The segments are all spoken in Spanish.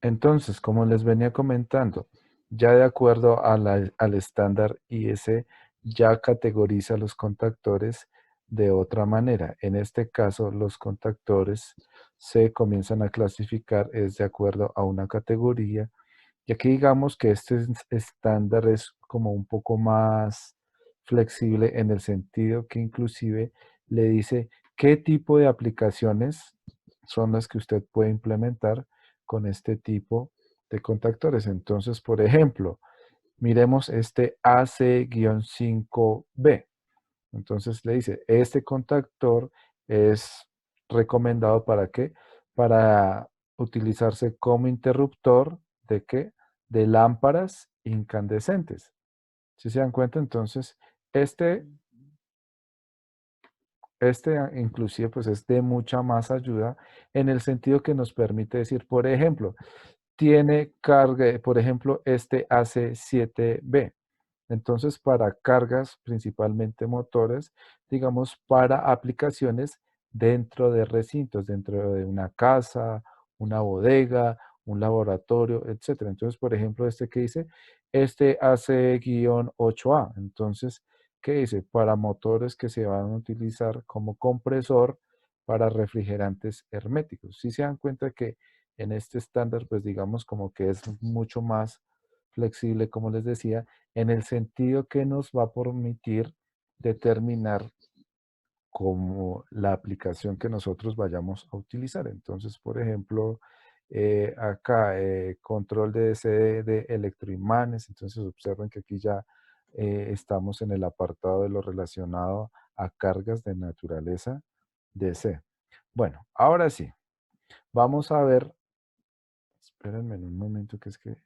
Entonces, como les venía comentando, ya de acuerdo a al estándar IS, ya categoriza los contactores de otra manera. En este caso, los contactores se comienzan a clasificar es de acuerdo a una categoría. Y aquí digamos que este estándar es como un poco más flexible en el sentido que inclusive le dice qué tipo de aplicaciones son las que usted puede implementar con este tipo de contactores. Entonces, por ejemplo, miremos este AC-5B. Entonces le dice, este contactor es recomendado para qué? Para utilizarse como interruptor de qué? De lámparas incandescentes. Si se dan cuenta, entonces, este, inclusive pues es de mucha más ayuda en el sentido que nos permite decir, por ejemplo, tiene carga, por ejemplo, este AC7B. Entonces, para cargas, principalmente motores, digamos, para aplicaciones dentro de recintos, dentro de una casa, una bodega, un laboratorio, etcétera. Entonces, por ejemplo, este que dice, este AC-8A. Entonces, ¿qué dice? Para motores que se van a utilizar como compresor para refrigerantes herméticos. Si se dan cuenta que en este estándar, pues digamos como que es mucho más flexible, como les decía, en el sentido que nos va a permitir determinar como la aplicación que nosotros vayamos a utilizar. Entonces, por ejemplo, acá, control de DC de electroimanes. Entonces, observen que aquí ya estamos en el apartado de lo relacionado a cargas de naturaleza DC. Bueno, ahora sí, vamos a ver, espérenme en un momento que es que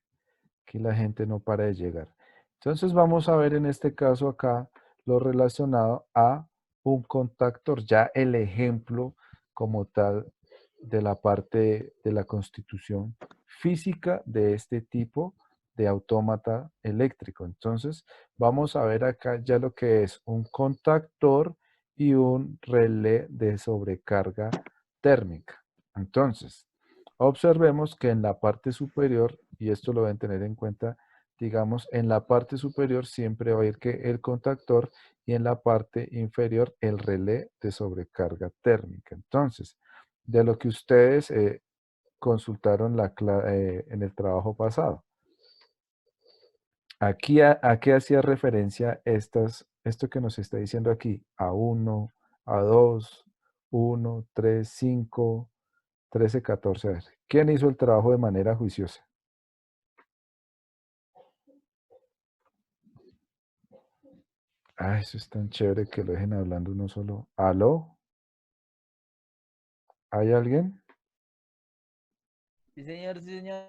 aquí la gente no para de llegar. Entonces vamos a ver en este caso acá lo relacionado a un contactor, ya el ejemplo como tal de la parte de la constitución física de este tipo de autómata eléctrico. Entonces vamos a ver acá ya lo que es un contactor y un relé de sobrecarga térmica. Entonces, observemos que en la parte superior, y esto lo deben tener en cuenta, digamos, en la parte superior siempre va a ir que el contactor y en la parte inferior el relé de sobrecarga térmica. Entonces, de lo que ustedes consultaron en el trabajo pasado. Aquí a qué hacía referencia esto que nos está diciendo aquí, a uno, a 2, 1, 3, 5, 13, 14. A ver, ¿quién hizo el trabajo de manera juiciosa? Ah, eso es tan chévere que lo dejen hablando uno solo. ¿Aló? ¿Hay alguien? Sí, señor, sí, señor.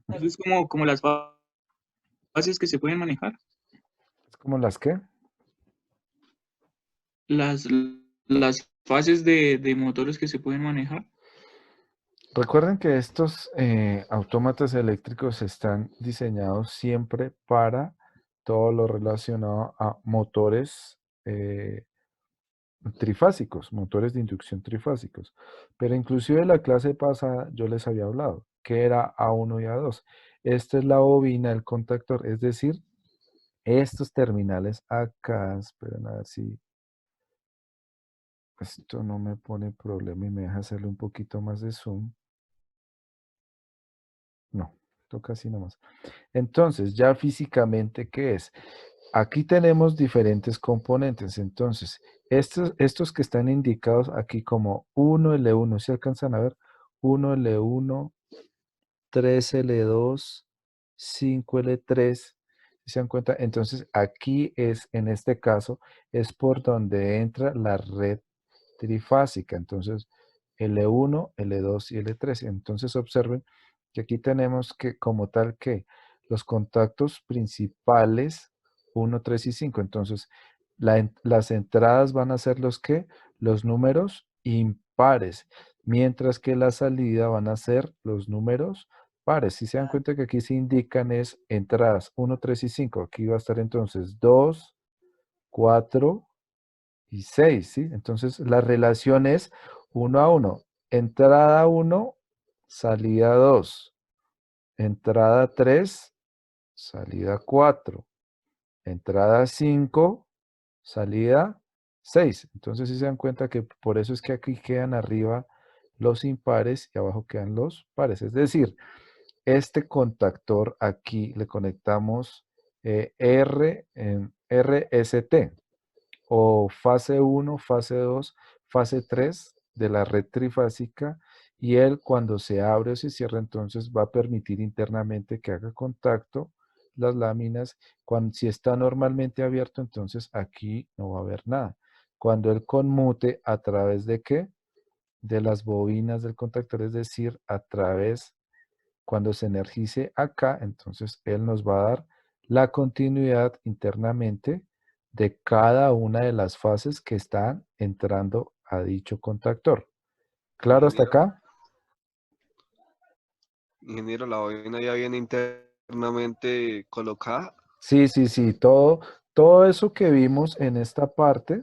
Eso es como las fases que se pueden manejar. ¿Es como las qué? Las, las fases de motores que se pueden manejar. Recuerden que estos autómatas eléctricos están diseñados siempre para todo lo relacionado a motores trifásicos, motores de inducción trifásicos. Pero inclusive en la clase pasada yo les había hablado que era A1 y A2. Esta es la bobina, el contactor, es decir, estos terminales acá, esperen a ver si esto no me pone problema y me deja hacerle un poquito más de zoom. No, toca así nomás. Entonces, ya físicamente, ¿qué es? Aquí tenemos diferentes componentes. Entonces, estos que están indicados aquí como 1L1, ¿se alcanzan a ver? 1L1, 3L2, 5L3. ¿Se dan cuenta? Entonces, aquí es, en este caso, es por donde entra la red trifásica. Entonces, L1, L2 y L3. Entonces, observen que aquí tenemos que, como tal, que los contactos principales 1, 3 y 5. Entonces, las entradas van a ser los que, los números impares, mientras que la salida van a ser los números pares. Si se dan cuenta que aquí se indican es entradas 1, 3 y 5. Aquí va a estar entonces 2, 4 y 6, ¿sí? Entonces la relación es 1 a 1. Entrada 1, salida 2. entrada 3, salida 4, entrada 5, salida 6. Entonces, si se dan cuenta que por eso es que aquí quedan arriba los impares y abajo quedan los pares. Es decir, este contactor aquí le conectamos RST o fase 1, fase 2, fase 3 de la red trifásica, y él cuando se abre o se cierra entonces va a permitir internamente que haga contacto las láminas. Si está normalmente abierto, entonces aquí no va a haber nada. Cuando él conmute, ¿a través de qué? De las bobinas del contactor, es decir, a través, cuando se energice acá, entonces él nos va a dar la continuidad internamente de cada una de las fases que están entrando a dicho contactor. ¿Claro hasta Ingeniero, acá? ingeniero, la bobina ya viene internamente colocada. Sí, sí, sí. Todo eso que vimos en esta parte,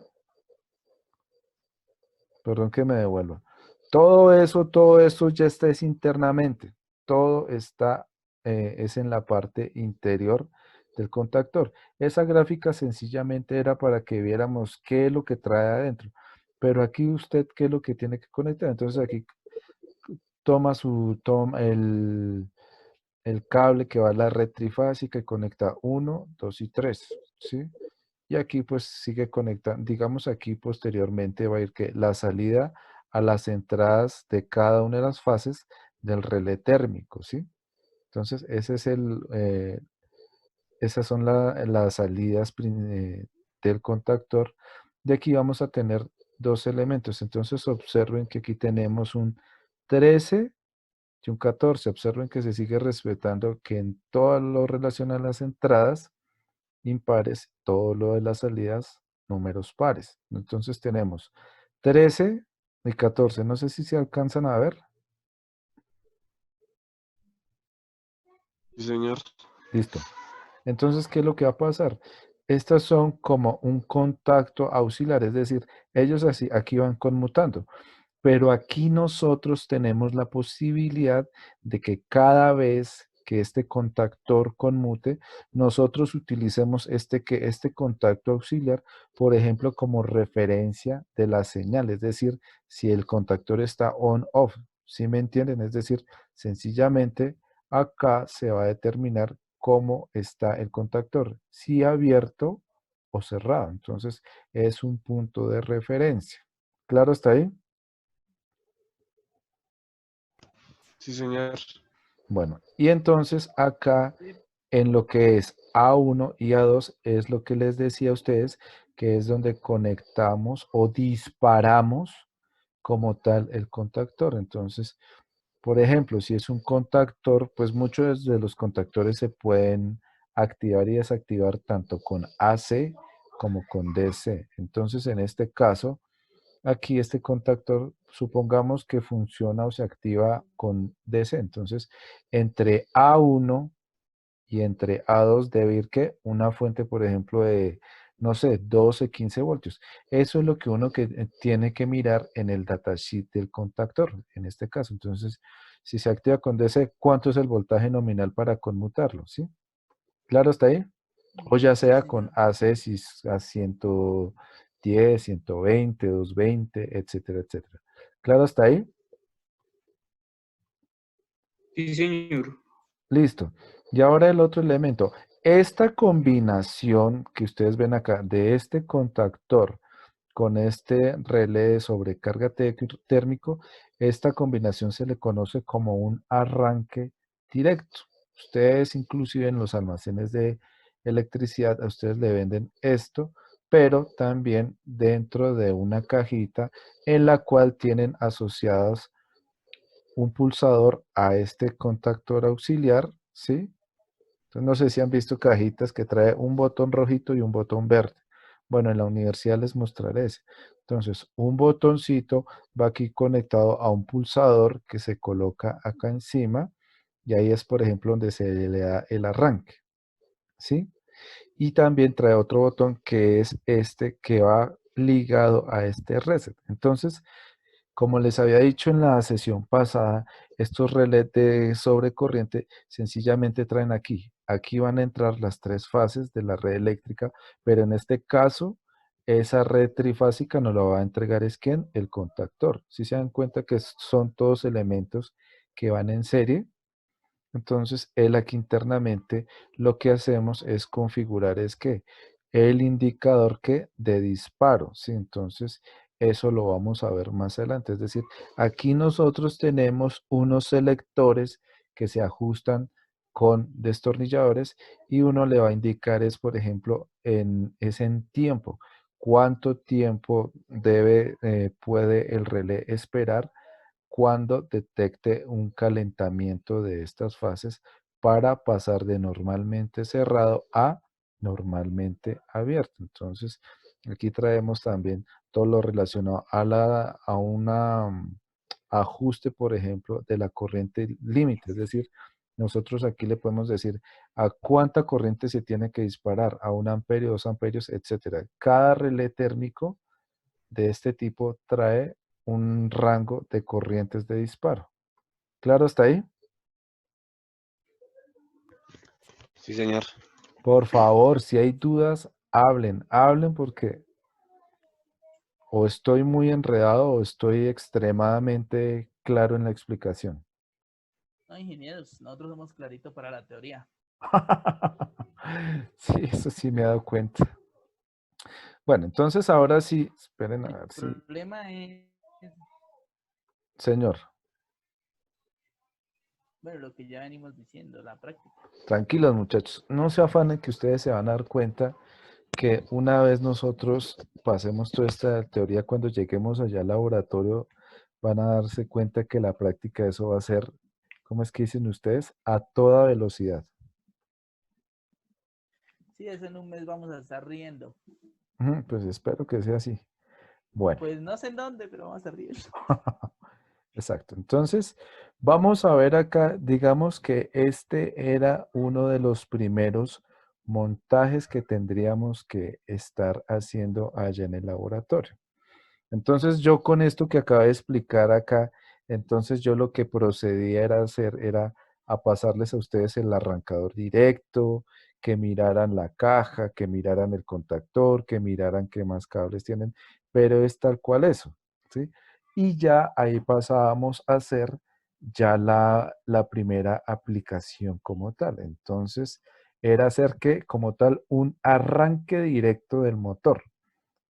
perdón que me devuelva. Todo eso ya está es internamente. Todo está, es en la parte interior del contactor. Esa gráfica sencillamente era para que viéramos qué es lo que trae adentro. Pero aquí usted, ¿qué es lo que tiene que conectar? Entonces aquí toma el cable que va a la red trifásica y conecta uno, 2 y 3, ¿sí? Y aquí pues sigue conectando, digamos aquí posteriormente va a ir que la salida a las entradas de cada una de las fases del relé térmico, ¿sí? Entonces esas son las salidas del contactor. De aquí vamos a tener dos elementos. Entonces observen que aquí tenemos un 13 y un 14. Observen que se sigue respetando que en todo lo relacionado a las entradas impares, todo lo de las salidas, números pares. Entonces tenemos 13 y 14. No sé si se alcanzan a ver. Sí, señor. Listo. Entonces, ¿qué es lo que va a pasar? Estas son como un contacto auxiliar, es decir, ellos así, aquí van conmutando. Pero aquí nosotros tenemos la posibilidad de que cada vez que este contactor conmute, nosotros utilicemos este contacto auxiliar, por ejemplo, como referencia de la señal. Es decir, si el contactor está on-off, ¿sí me entienden? Es decir, sencillamente acá se va a determinar cómo está el contactor, si abierto o cerrado. Entonces, es un punto de referencia. ¿Claro está ahí? Sí, señor. Bueno, y entonces acá en lo que es A1 y A2 es lo que les decía a ustedes, que es donde conectamos o disparamos como tal el contactor. Entonces, por ejemplo, si es un contactor, pues muchos de los contactores se pueden activar y desactivar tanto con AC como con DC. Entonces, en este caso, aquí este contactor, supongamos que funciona o se activa con DC. Entonces, entre A1 y entre A2 debe ir que una fuente, por ejemplo, de, no sé, 12, 15 voltios. Eso es lo que uno tiene que mirar en el datasheet del contactor, en este caso. Entonces, si se activa con DC, ¿cuánto es el voltaje nominal para conmutarlo? ¿Sí? ¿Claro está ahí? O ya Sí, sea con señor. AC si es a 110, 120, 220, etcétera, etcétera. ¿Claro hasta ahí? Sí, señor. Listo. Y ahora el otro elemento. Esta combinación que ustedes ven acá de este contactor con este relé de sobrecarga térmico, esta combinación se le conoce como un arranque directo. Ustedes inclusive en los almacenes de electricidad, a ustedes le venden esto, pero también dentro de una cajita en la cual tienen asociados un pulsador a este contactor auxiliar, ¿sí? Entonces, no sé si han visto cajitas que trae un botón rojito y un botón verde. Bueno, en la universidad les mostraré ese. Entonces, un botoncito va aquí conectado a un pulsador que se coloca acá encima y ahí es, por ejemplo, donde se le da el arranque, ¿sí? Y también trae otro botón que es este que va ligado a este reset. Entonces, Como les había dicho en la sesión pasada, estos relés de sobrecorriente sencillamente traen aquí. Aquí van a entrar las tres fases de la red eléctrica, pero en este caso, esa red trifásica nos la va a entregar es quién, el contactor. Si se dan cuenta que son todos elementos que van en serie, entonces, él aquí internamente lo que hacemos es configurar es que el indicador que de disparo, ¿sí? Entonces, eso lo vamos a ver más adelante. Es decir, aquí nosotros tenemos unos selectores que se ajustan con destornilladores y uno le va a indicar es, por ejemplo, es en tiempo. ¿Cuánto tiempo puede el relé esperar cuando detecte un calentamiento de estas fases para pasar de normalmente cerrado a normalmente abierto? Entonces, aquí traemos también todo lo relacionado a una ajuste, por ejemplo, de la corriente límite. Es decir, nosotros aquí le podemos decir a cuánta corriente se tiene que disparar, a 1 amperio, 2 amperios, etcétera. Cada relé térmico de este tipo trae un rango de corrientes de disparo. ¿Claro hasta ahí? Sí, señor. Por favor, si hay dudas, hablen porque o estoy muy enredado o estoy extremadamente claro en la explicación. No, ingenieros, nosotros somos claritos para la teoría. Sí, eso sí me he dado cuenta. Bueno, entonces ahora sí, esperen a El ver si, problema es, señor, bueno, lo que ya venimos diciendo, la práctica. tranquilos muchachos, no se afanen que ustedes se van a dar cuenta que una vez nosotros pasemos toda esta teoría, cuando lleguemos allá al laboratorio, van a darse cuenta que la práctica de eso va a ser, ¿cómo es que dicen ustedes? A toda velocidad. Sí, eso en un mes vamos a estar riendo. Pues espero que sea así. Bueno, Pues no sé en dónde, pero vamos a estar riendo. exacto. Entonces, vamos a ver acá, digamos que este era uno de los primeros montajes que tendríamos que estar haciendo allá en el laboratorio. Entonces yo con esto que acabo de explicar acá, entonces yo lo que procedía era hacer, era a pasarles a ustedes el arrancador directo, que miraran la caja, que miraran el contactor, que miraran qué más cables tienen, pero es tal cual eso, ¿sí? Y ya ahí pasábamos a hacer ya la primera aplicación como tal. Entonces era hacer que como tal un arranque directo del motor.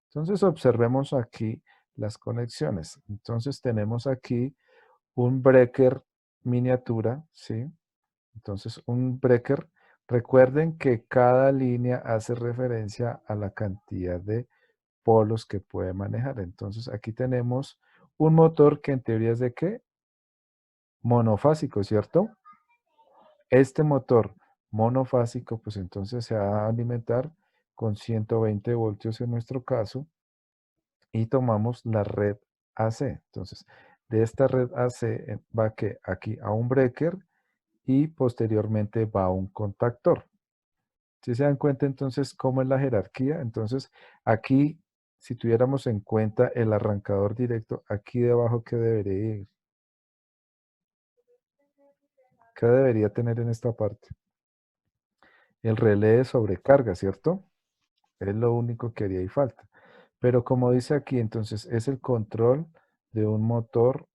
Entonces observemos aquí las conexiones. Entonces tenemos aquí un breaker miniatura, ¿sí? Entonces un breaker, recuerden que cada línea hace referencia a la cantidad de polos que puede manejar. Entonces aquí tenemos un motor que en teoría es de qué? Monofásico, ¿cierto? Este motor monofásico, pues entonces se va a alimentar con 120 voltios en nuestro caso y tomamos la red AC. Entonces, de esta red AC va que aquí a un breaker y posteriormente va a un contactor. Si se dan cuenta entonces cómo es la jerarquía, entonces aquí, si tuviéramos en cuenta el arrancador directo, aquí debajo, ¿qué debería ir? ¿Qué debería tener en esta parte? El relé de sobrecarga, ¿cierto? Es lo único que haría y falta. Pero como dice aquí, entonces es el control de un motor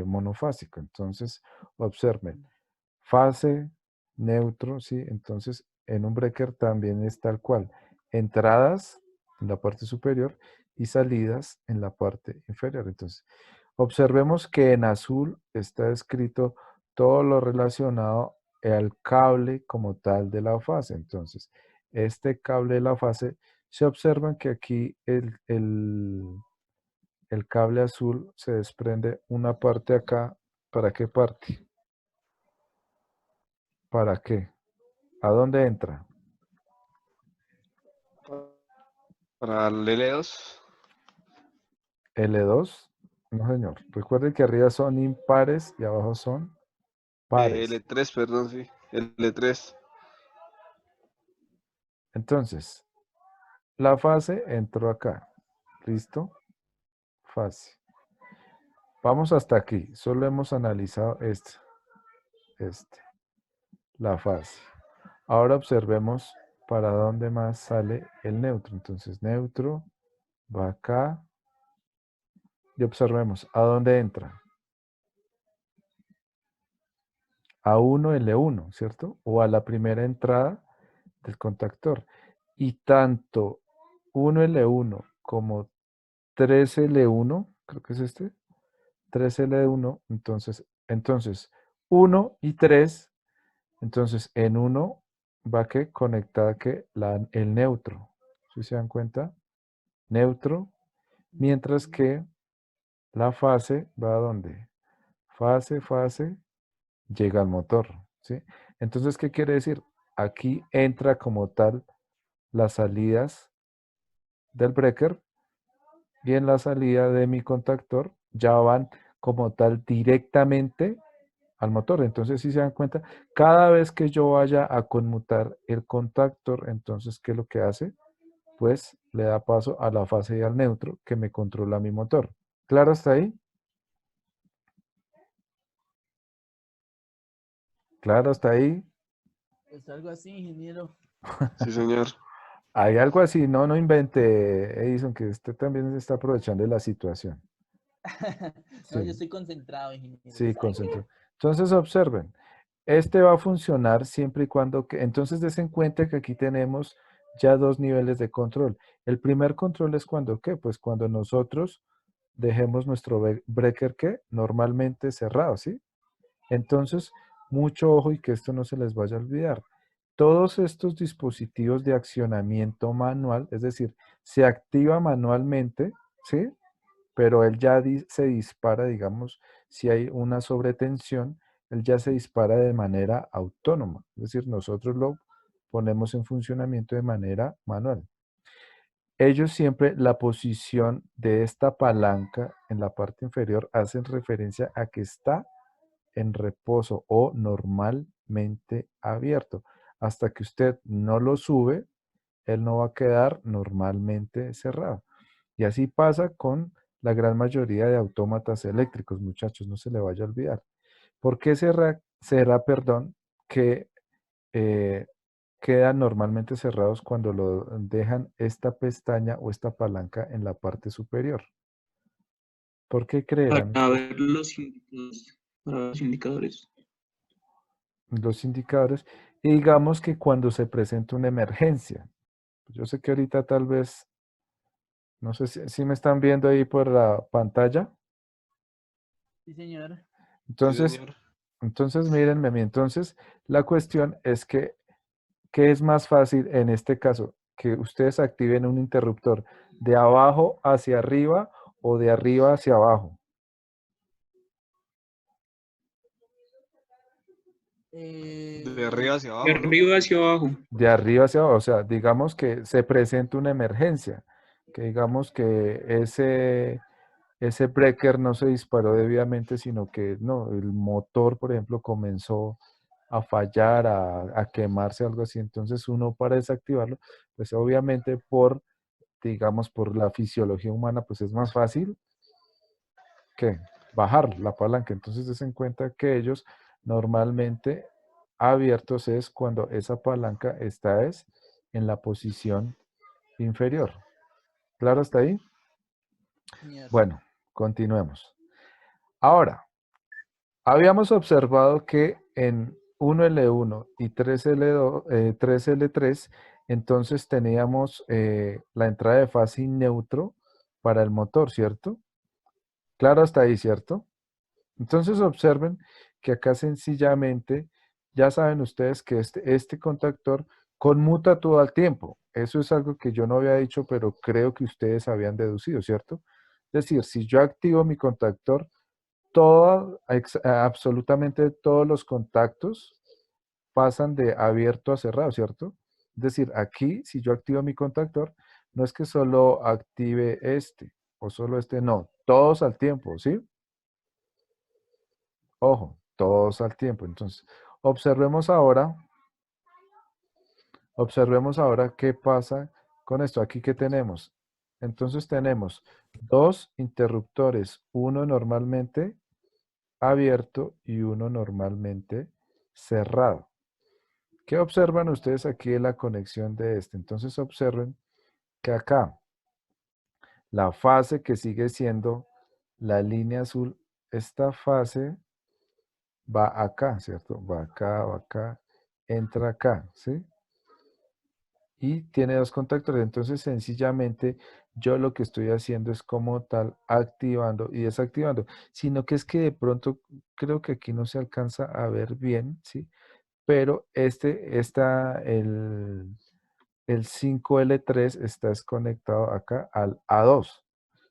monofásico. Entonces, observen, fase, neutro, ¿sí? Entonces, en un breaker también es tal cual. Entradas en la parte superior y salidas en la parte inferior. Entonces, observemos que en azul está escrito todo lo relacionado al cable como tal de la fase. Entonces, este cable de la fase, se observan que aquí el cable azul se desprende una parte acá. ¿Para qué parte? ¿Para qué? ¿A dónde entra? Para el L2, L2. No, señor. Recuerden que arriba son impares y abajo son pares. L3, perdón, sí. L3. Entonces, la fase entró acá. ¿Listo? Fase. Vamos hasta aquí. Solo hemos analizado la fase. Ahora observemos para dónde más sale el neutro. Entonces, neutro va acá. Y observemos a dónde entra. A 1L1, ¿cierto? O a la primera entrada del contactor. Y tanto 1L1 como 3L1, creo que es 3L1, entonces 1 y 3, entonces en 1 va que conectada que el neutro, ¿sí se dan cuenta? Neutro, mientras que la fase va a dónde? Fase, llega al motor, ¿sí? Entonces, ¿qué quiere decir? Aquí entra como tal las salidas del breaker y en la salida de mi contactor ya van como tal directamente al motor. Entonces, si se dan cuenta, cada vez que yo vaya a conmutar el contactor, entonces, ¿qué es lo que hace? Pues le da paso a la fase y al neutro que me controla mi motor. ¿Claro hasta ahí? ¿Claro hasta ahí? Es algo así, ingeniero. Sí, señor. Hay algo así, no invente, Edison, que usted también se está aprovechando de la situación. No, yo Sí, estoy concentrado, ingeniero. sí, Tranquilo. concentrado. Entonces, observen, este va a funcionar siempre y cuando entonces des en cuenta que aquí tenemos ya dos niveles de control. El primer control es cuando, ¿qué? Pues cuando nosotros dejemos nuestro breaker, ¿qué? Normalmente cerrado, ¿sí? Entonces, mucho ojo y que esto no se les vaya a olvidar. Todos estos dispositivos de accionamiento manual, es decir, se activa manualmente, ¿sí? Pero él ya se dispara, digamos, si hay una sobretensión, él ya se dispara de manera autónoma. Es decir, nosotros lo ponemos en funcionamiento de manera manual. Ellos siempre, la posición de esta palanca en la parte inferior hacen referencia a que está en reposo o normalmente abierto. Hasta que usted no lo sube, él no va a quedar normalmente cerrado. Y así pasa con la gran mayoría de autómatas eléctricos, muchachos, no se le vaya a olvidar. ¿Por qué perdón, que eh, quedan normalmente cerrados cuando lo dejan esta pestaña o esta palanca en la parte superior? ¿Por qué creerán Para ustedes? ver los indicadores. Para ver los indicadores. Los indicadores? Y digamos que cuando se presenta una emergencia, yo sé que ahorita tal vez, no sé si me están viendo ahí por la pantalla. Sí, señor. Sí, Entonces, señor. mírenme a mí. Entonces, la cuestión es que, ¿qué es más fácil en este caso? Que ustedes activen un interruptor de abajo hacia arriba o de arriba hacia abajo. De arriba hacia De abajo, ¿no? arriba hacia abajo. De arriba hacia abajo. O sea, digamos que se presenta una emergencia. Que digamos que ese breaker no se disparó debidamente, sino que no, el motor, por ejemplo, comenzó a fallar, a quemarse, algo así. Entonces uno para desactivarlo, pues obviamente digamos, por la fisiología humana, pues es más fácil que bajar la palanca. Entonces des en cuenta que ellos normalmente abiertos es cuando esa palanca está en la posición inferior. ¿Claro hasta ahí? Señor. Bueno, continuemos. Ahora, habíamos observado que en 1L1 y 3L3, entonces teníamos la entrada de fase y neutro para el motor, ¿cierto? Claro hasta ahí, ¿cierto? Entonces observen que acá sencillamente, ya saben ustedes que este contactor conmuta todo el tiempo. Eso es algo que yo no había dicho, pero creo que ustedes habían deducido, ¿cierto? Es decir, si yo activo mi contactor, absolutamente todos los contactos pasan de abierto a cerrado, ¿cierto? Es decir, aquí, si yo activo mi contactor, no es que solo active este o solo este, no, todos al tiempo, ¿sí? Ojo, todos al tiempo. Entonces, observemos ahora, observemos ahora qué pasa con esto. Aquí que tenemos Entonces tenemos dos interruptores, uno normalmente abierto y uno normalmente cerrado. ¿Qué observan ustedes aquí en la conexión de este? Entonces observen que acá la fase que sigue siendo la línea azul, esta fase va acá, ¿cierto? Va acá, entra acá, ¿sí? Y tiene dos contactores. Entonces, sencillamente, yo lo que estoy haciendo es como tal activando y desactivando. Sino que es que de pronto creo que aquí no se alcanza a ver bien, ¿sí? Pero el 5L3 está desconectado acá al A2.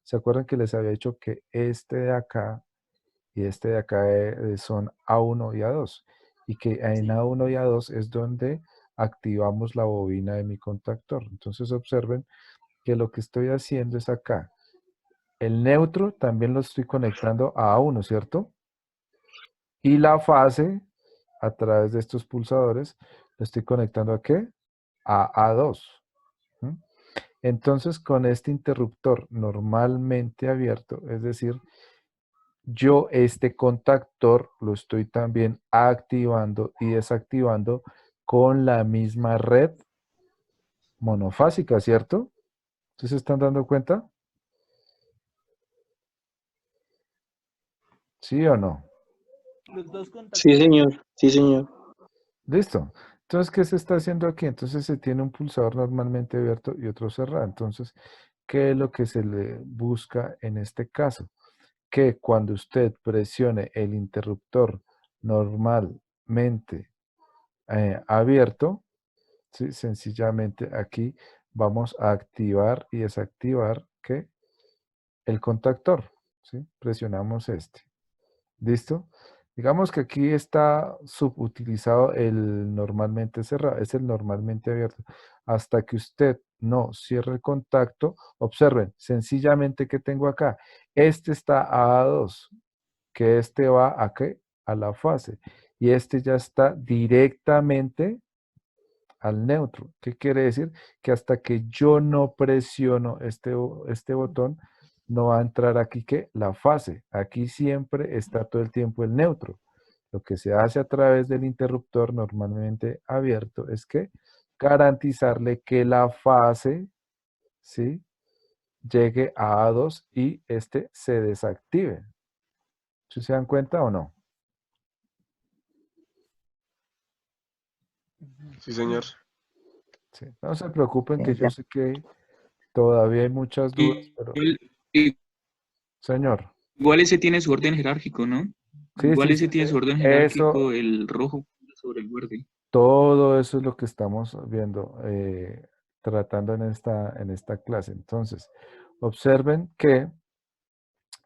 ¿Se acuerdan que les había dicho que este de acá y este de acá son A1 y A2? Y que en Sí. A1 y A2 es donde activamos la bobina de mi contactor. Entonces observen que lo que estoy haciendo es acá. El neutro también lo estoy conectando a A1, ¿cierto? Y la fase, a través de estos pulsadores, lo estoy conectando ¿a qué? A A2. ¿Mm? Entonces, con este interruptor normalmente abierto, es decir, yo este contactor lo estoy también activando y desactivando con la misma red monofásica, ¿cierto? ¿Ustedes se están dando cuenta? ¿Sí o no? Los dos Sí, contactores. señor. Sí, señor. Listo. Entonces, ¿qué se está haciendo aquí? Entonces, se tiene un pulsador normalmente abierto y otro cerrado. Entonces, ¿qué es lo que se le busca en este caso? Que cuando usted presione el interruptor normalmente abierto, ¿sí? Sencillamente aquí vamos a activar y desactivar ¿qué? El contactor, ¿sí? Presionamos este. ¿Listo? Digamos que aquí está subutilizado el normalmente cerrado, es el normalmente abierto. Hasta que usted no cierre el contacto, observen, sencillamente que tengo acá. Este está a A2, que este va a qué? A la fase. Y este ya está directamente al neutro. ¿Qué quiere decir? Que hasta que yo no presiono este botón, no va a entrar aquí que la fase. Aquí siempre está todo el tiempo el neutro. Lo que se hace a través del interruptor normalmente abierto es que garantizarle que la fase, ¿sí? Llegue a A2 y este se desactive. ¿Sí se dan cuenta o no? Sí, señor. Sí. No se preocupen que yo Ya. sé que todavía hay muchas dudas, pero Igual, señor. igual ese tiene su orden jerárquico, ¿no? Sí, Igual sí, sí, ese tiene sí. su orden Eso, jerárquico, el rojo sobre el verde. todo eso es lo que estamos viendo, tratando en esta clase. Entonces, observen que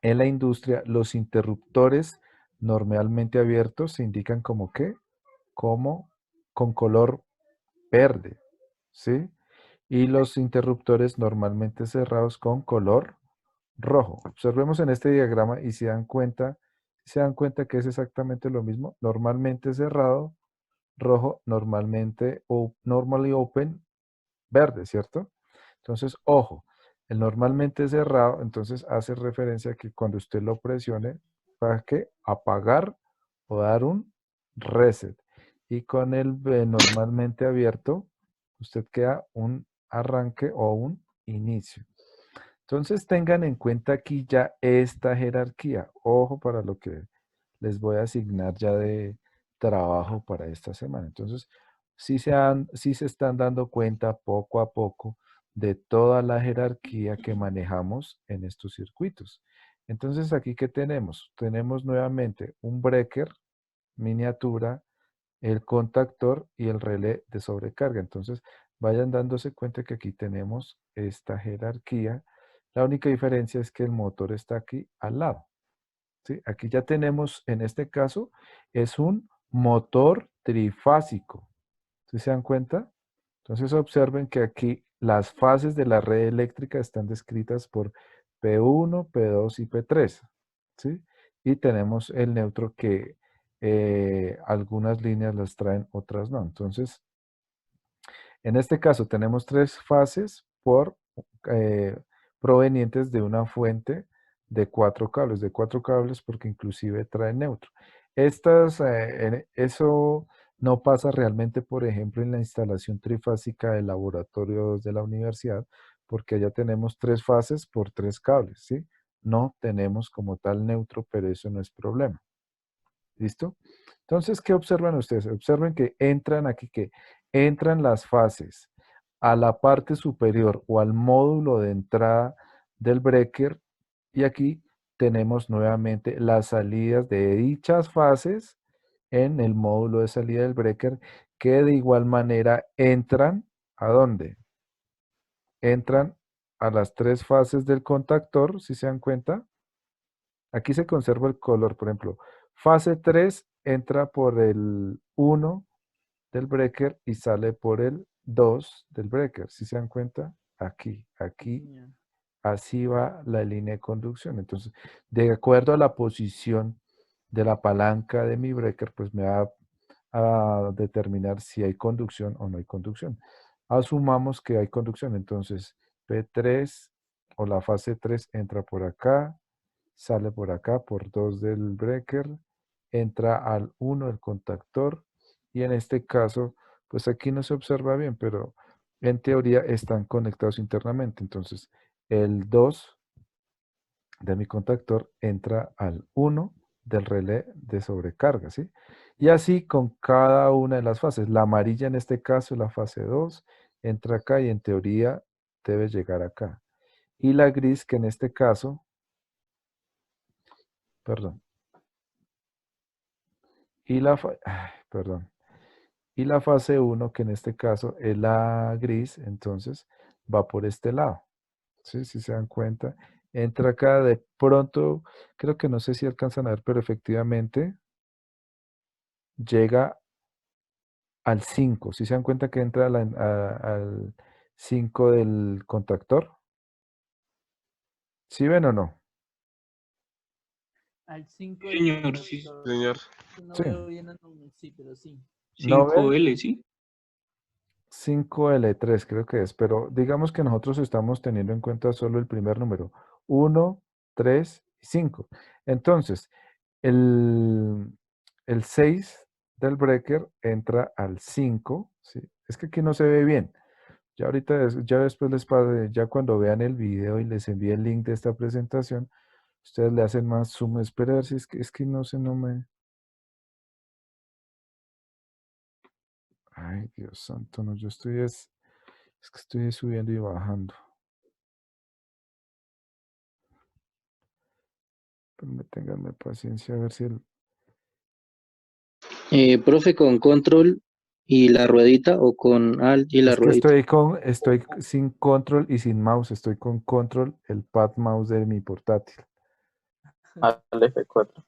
en la industria los interruptores normalmente abiertos se indican como qué, como con color verde, ¿sí? Y los interruptores normalmente cerrados con color rojo. Observemos en este diagrama y se dan cuenta que es exactamente lo mismo. Normalmente cerrado, rojo, normalmente o normally open, verde, ¿cierto? Entonces, ojo, el normalmente cerrado, entonces hace referencia a que cuando usted lo presione, para que apagar o dar un reset. Y con el normalmente abierto, usted queda un arranque o un inicio. Entonces tengan en cuenta aquí ya esta jerarquía. Ojo para lo que les voy a asignar ya de trabajo para esta semana. Entonces, sí se están dando cuenta poco a poco de toda la jerarquía que manejamos en estos circuitos. Entonces, aquí, ¿qué tenemos? Tenemos nuevamente un breaker, miniatura, el contactor y el relé de sobrecarga. Entonces, vayan dándose cuenta que aquí tenemos esta jerarquía. La única diferencia es que el motor está aquí al lado. ¿Sí? Aquí ya tenemos, en este caso, es un motor trifásico. ¿Sí se dan cuenta? Entonces observen que aquí las fases de la red eléctrica están descritas por P1, P2 y P3. ¿Sí? Y tenemos el neutro que algunas líneas las traen, otras no. Entonces, en este caso tenemos tres fases por, eh, provenientes de una fuente de cuatro cables porque inclusive trae neutro. Eso no pasa realmente, por ejemplo, en la instalación trifásica del laboratorio 2 de la universidad, porque allá tenemos tres fases por tres cables, ¿sí? No tenemos como tal neutro, pero eso no es problema. ¿Listo? Entonces, ¿qué observan ustedes? Observen que entran aquí, que entran las fases a la parte superior o al módulo de entrada del breaker y aquí tenemos nuevamente las salidas de dichas fases en el módulo de salida del breaker que de igual manera entran, ¿a dónde? Entran a las tres fases del contactor, si se dan cuenta. Aquí se conserva el color, por ejemplo. Fase 3 entra por el 1 del breaker y sale por el 2 del breaker. ¿Sí se dan cuenta? Aquí, Ya. así va la línea de conducción. Entonces, de acuerdo a la posición de la palanca de mi breaker, pues me va a determinar si hay conducción o no hay conducción. Asumamos que hay conducción, entonces P3 o la fase 3 entra por acá, sale por acá por 2 del breaker, entra al 1 del contactor y en este caso, pues aquí no se observa bien, pero en teoría están conectados internamente. Entonces, el 2 de mi contactor entra al 1 del relé de sobrecarga, ¿sí? Y así con cada una de las fases. La amarilla en este caso, la fase 2, entra acá y en teoría debe llegar acá. Y la gris que en este caso, perdón, perdón. Y la fase 1 que en este caso es la gris, entonces va por este lado. ¿Sí? Si se dan cuenta, entra acá de pronto, creo que no sé si alcanzan a ver, pero efectivamente llega al 5. Si se dan cuenta que entra al 5 del contactor. ¿Sí ven o no? Al 5 del Señor, sí. contactor. Señor. No Sí. veo bien, sí, pero sí. ¿No ven? 5L, ¿sí? 5L3 creo que es, pero digamos que nosotros estamos teniendo en cuenta solo el primer número, 1, 3 y 5. Entonces, el, el 6 del breaker entra al 5, ¿sí? Es que aquí no se ve bien. Ya ahorita, ya después ya cuando vean el video y les envíe el link de esta presentación, ustedes le hacen más zoom. Espera a ver si es que no sé, no me... Ay, Dios santo, no, yo es que estoy subiendo y bajando. Pero ténganme paciencia a ver si el... Profe, con control y la ruedita o con alt y la Es que ruedita. estoy sin control y sin mouse, estoy con control, el pad mouse de mi portátil. Alt F4.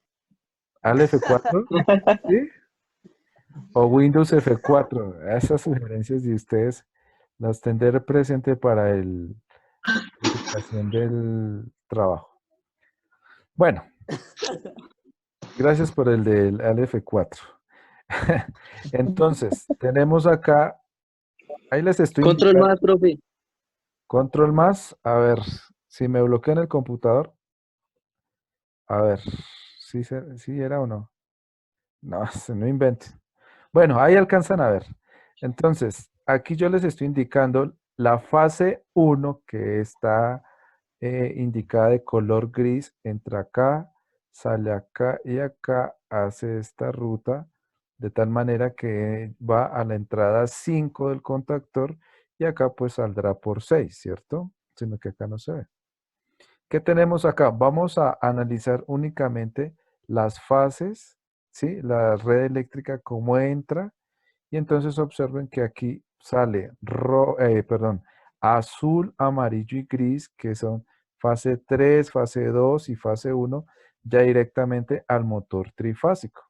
¿Al F4? ¿Sí? O Windows F4. Esas sugerencias de ustedes las tendré presente para la verificación del trabajo. Bueno, gracias por el del al F4. Entonces, tenemos acá, ahí les estoy Control indicando, más, profe. control más, a ver, si me bloquean el computador, a ver, ¿sí era o no? No, no inventen. Bueno, ahí alcanzan a ver. Entonces, aquí yo les estoy indicando la fase 1 que está indicada de color gris, entra acá, sale acá y acá, hace esta ruta de tal manera que va a la entrada 5 del contactor y acá pues saldrá por 6, ¿cierto? Sino que acá no se ve. ¿Qué tenemos acá? Vamos a analizar únicamente las fases, ¿sí? La red eléctrica, cómo entra. Y entonces observen que aquí sale, azul, amarillo y gris, que son fase 3, fase 2 y fase 1, ya directamente al motor trifásico.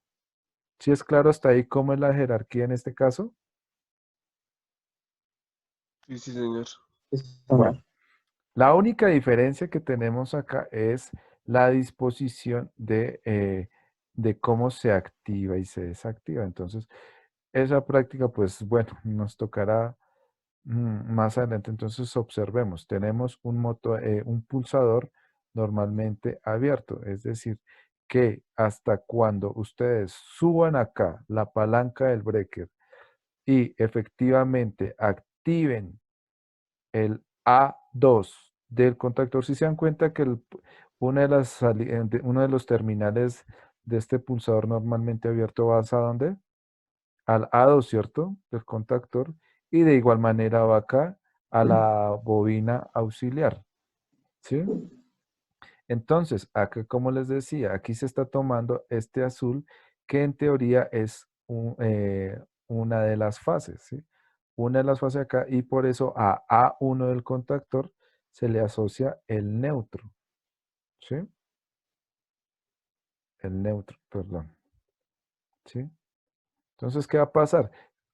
¿Sí es claro hasta ahí cómo es la jerarquía en este caso? Sí, sí, señor. Bueno. La única diferencia que tenemos acá es la disposición de cómo se activa y se desactiva. Entonces, esa práctica, pues bueno, nos tocará Más adelante, entonces observemos, tenemos un pulsador normalmente abierto, es decir, que hasta cuando ustedes suban acá la palanca del breaker y efectivamente activen el A2 del contactor, si se dan cuenta que uno de los terminales de este pulsador normalmente abierto va ¿a dónde? Al A2, ¿cierto? Del contactor. Y de igual manera va acá a la bobina auxiliar, ¿sí? Entonces, acá, como les decía, aquí se está tomando este azul, que en teoría es una de las fases, ¿sí? Una de las fases acá, y por eso a A1 del contactor se le asocia el neutro, ¿sí? El neutro, perdón, ¿sí? Entonces, ¿qué va a pasar?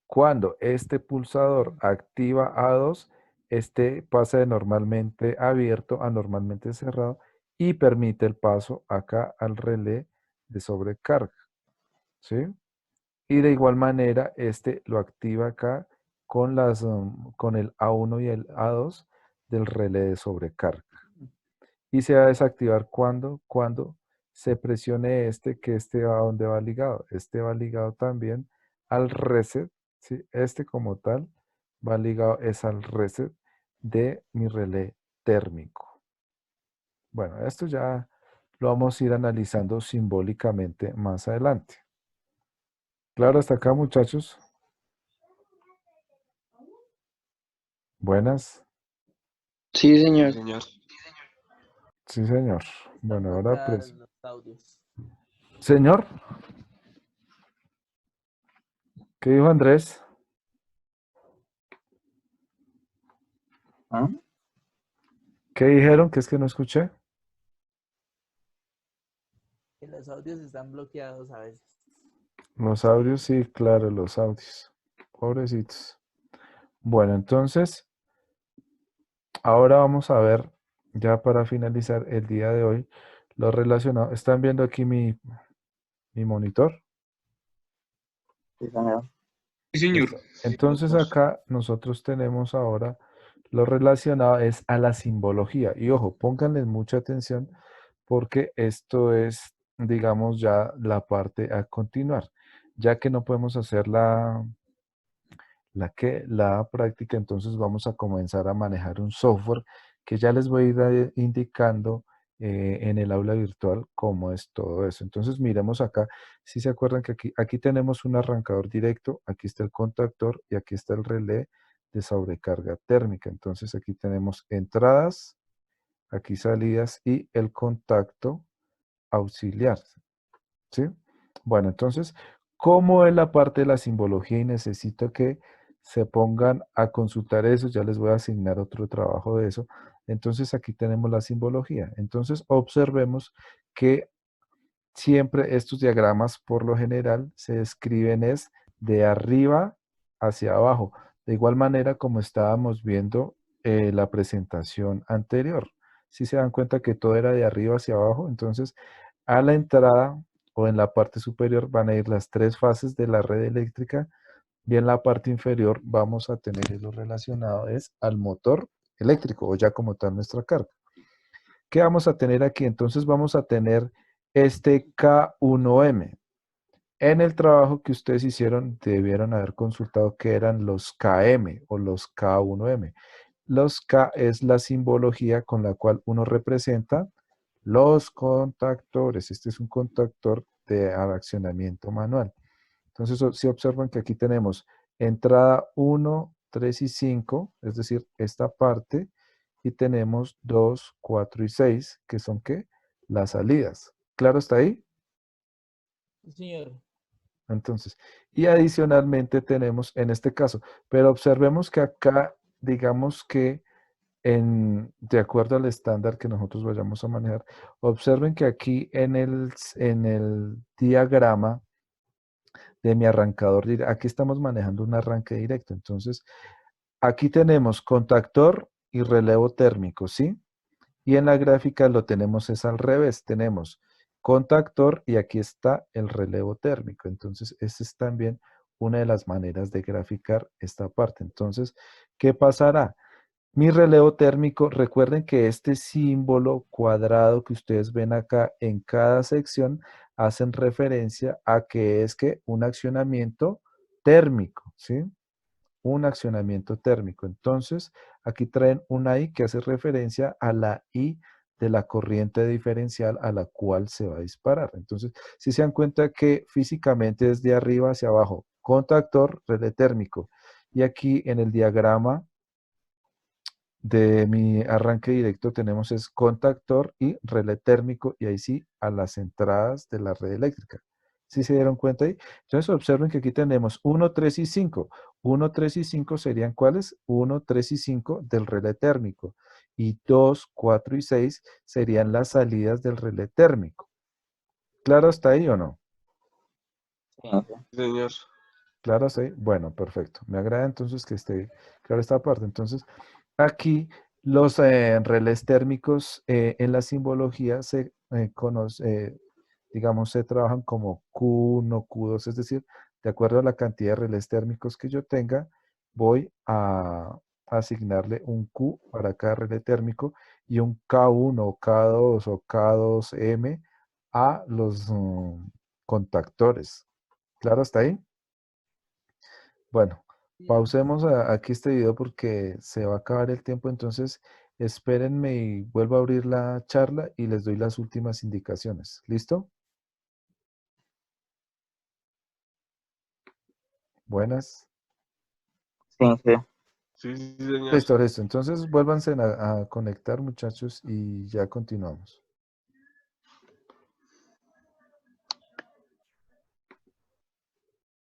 Cuando este pulsador activa A2, este pasa de normalmente abierto a normalmente cerrado y permite el paso acá al relé de sobrecarga, ¿sí? Y de igual manera, este lo activa acá con el A1 y el A2 del relé de sobrecarga. Y se va a desactivar cuando se presione que este a dónde va ligado. Este va ligado también al reset, ¿sí? Este como tal va ligado es al reset de mi relé térmico. Bueno, esto ya lo vamos a ir analizando simbólicamente más adelante. Claro, hasta acá, muchachos. Buenas. Sí, Sí, señor. señor. Sí, señor. Están Bueno, ahora bloqueados pues. los audios. Señor, ¿qué dijo Andrés? ¿Ah? ¿Qué dijeron? Que es que no escuché. Que los audios están bloqueados a veces. Los audios, sí, claro, los audios. Pobrecitos. Bueno, entonces, ahora vamos a ver, ya para finalizar el día de hoy, lo relacionado. ¿Están viendo aquí mi monitor? Sí, señor. Sí, señor. Entonces acá nosotros tenemos ahora lo relacionado es a la simbología. Y ojo, pónganle mucha atención porque esto es, digamos, ya la parte a continuar. Ya que no podemos hacer la práctica, entonces vamos a comenzar a manejar un software que ya les voy a ir indicando en el aula virtual cómo es todo eso. Entonces miremos acá, si se acuerdan que aquí tenemos un arrancador directo, aquí está el contactor y aquí está el relé de sobrecarga térmica. Entonces aquí tenemos entradas, aquí salidas y el contacto auxiliar, ¿sí? Bueno, entonces, ¿cómo es la parte de la simbología? Y necesito que se pongan a consultar eso. Ya les voy a asignar otro trabajo de eso. Entonces, aquí tenemos la simbología. Entonces, observemos que siempre estos diagramas, por lo general, se escriben es de arriba hacia abajo. De igual manera como estábamos viendo la presentación anterior. Si se dan cuenta que todo era de arriba hacia abajo, entonces a la entrada o en la parte superior van a ir las tres fases de la red eléctrica y en la parte inferior vamos a tener lo relacionado es al motor eléctrico o ya como tal nuestra carga. ¿Qué vamos a tener aquí? Entonces vamos a tener este K1M. En el trabajo que ustedes hicieron debieron haber consultado qué eran los KM o los K1M. Los K es la simbología con la cual uno representa los contactores. Este es un contactor de accionamiento manual. Entonces, si observan que aquí tenemos entrada 1, 3 y 5, es decir, esta parte, y tenemos 2, 4 y 6, que son ¿qué? Las salidas. ¿Claro está ahí? Sí, señor. Entonces, y adicionalmente tenemos en este caso, pero observemos que acá, digamos que de acuerdo al estándar que nosotros vayamos a manejar, observen que aquí en el diagrama de mi arrancador, aquí estamos manejando un arranque directo. Entonces, aquí tenemos contactor y relevo térmico, ¿sí? Y en la gráfica lo tenemos es al revés. Tenemos contactor y aquí está el relevo térmico. Entonces, este es también una de las maneras de graficar esta parte. Entonces, ¿qué pasará? Mi relevo térmico, recuerden que este símbolo cuadrado que ustedes ven acá en cada sección hacen referencia a que es que un accionamiento térmico, ¿sí? Un accionamiento térmico. Entonces, aquí traen una I que hace referencia a la I de la corriente diferencial a la cual se va a disparar. Entonces, si se dan cuenta que físicamente es de arriba hacia abajo, contactor, relé térmico. Y aquí en el diagrama de mi arranque directo tenemos es contactor y relé térmico y ahí sí a las entradas de la red eléctrica. ¿Sí se dieron cuenta ahí? Entonces observen que aquí tenemos 1, 3 y 5. 1, 3 y 5 serían ¿cuáles? 1, 3 y 5 del relé térmico. Y 2, 4 y 6 serían las salidas del relé térmico. ¿Claro hasta ahí o no? Sí. Señor. ¿Claro hasta ahí? Bueno, perfecto. Me agrada entonces que esté clara esta parte. Entonces, aquí los relés térmicos en la simbología se digamos, se trabajan como Q1, Q2, es decir, de acuerdo a la cantidad de relés térmicos que yo tenga, voy a asignarle un Q para cada relé térmico y un K1, K2 o K2M a los contactores. ¿Claro hasta ahí? Bueno, pausemos aquí este video porque se va a acabar el tiempo, entonces espérenme y vuelvo a abrir la charla y les doy las últimas indicaciones. ¿Listo? Buenas. Sí, sí. Sí, sí, señor. Listo, listo. Entonces vuélvanse a conectar, muchachos, y ya continuamos.